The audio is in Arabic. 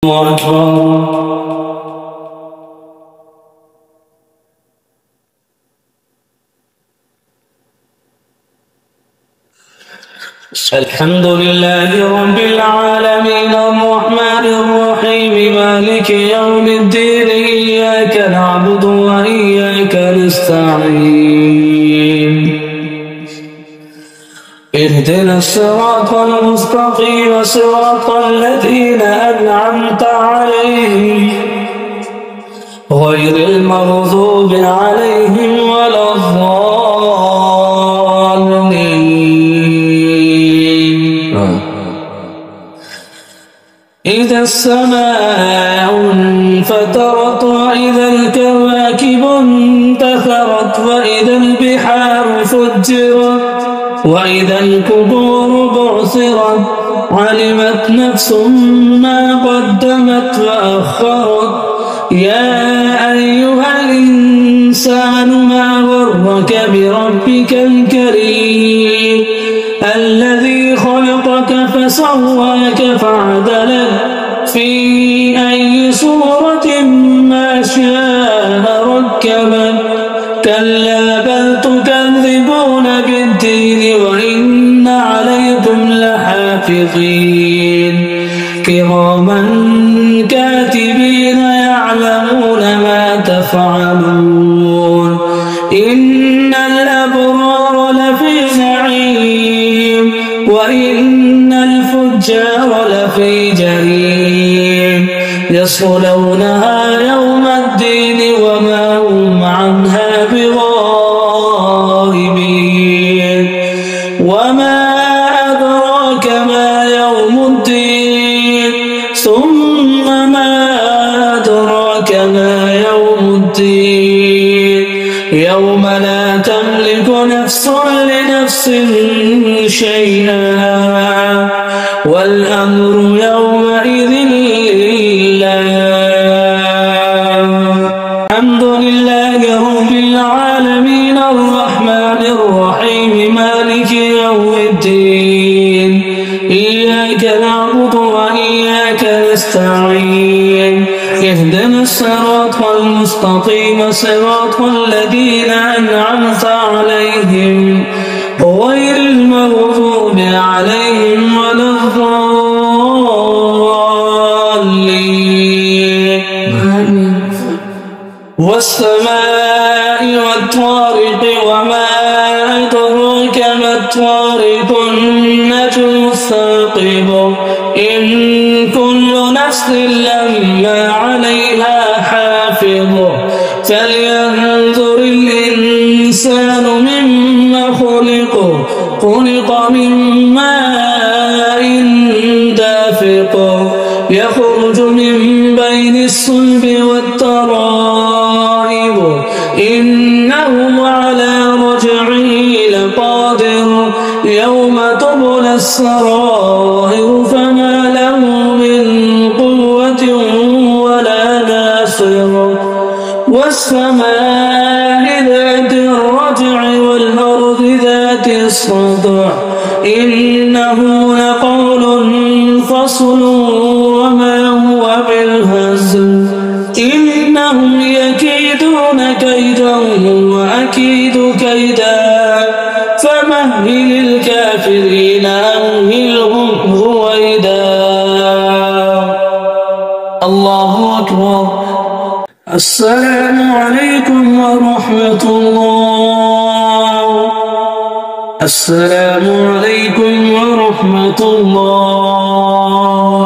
الله أكبر. الحمد لله رب العالمين الرحمن الرحيم مالك يوم الدين إياك نعبد وإياك نستعين اهدنا الصراط المستقيم صراط الذين أنعمت عليهم غير المغضوب عليهم ولا الضالين. إذا السماء انفطرت وإذا الكواكب انتثرت وإذا البحار فجرت وإذا القبور بعثرت علمت نفس ما قدمت وأخرت. يا أيها الإنسان ما غرك بربك الكريم الذي خلقك فسواك فعدلك في أي صورة ما شاء ركبك. كلا بل تكذبون بالدين وإن عليكم لحافظين كراما كاتبين يعلمون ما تفعلون. إن الأبرار لفي نعيم وإن الفجار لفي جحيم يصلونها يوم الدين وما هم عنها بغائبين. وما أدراك ما يوم الدين ثم ما أدراك ما يوم الدين يوم لا تملك نفس لنفس شيئا والأمر يومئذ لله. الحمد لله رب العالمين الرحمن الرحيم مالك يوم الدين إياك نعبد وإياك نستعين اهدنا الصراط المستقيم صراط الذين أنعمت عليهم غير المغضوب عليهم ولا الضالين. والسماء والطارق وما أدراك ما الطارق النجم الثاقب. إن كل نفس لما عليها حافظ. فلينظر الإنسان مما خلق. خلق من ماء دافق يخرج من بين الصلب والترائب. إنه على رجعه لقادر يوم تبلى السرائر فما له من قوة ولا ناصر. والسماء ذات الرجع والأرض ذات الصدع إنه لقول فصل وما هو بالهزل. إنهم يكيدون كيدا وأكيد كيدا فمهل الكافرين أمهلهم رويدا. الله أكبر. السلام عليكم ورحمة الله. السلام عليكم ورحمة الله.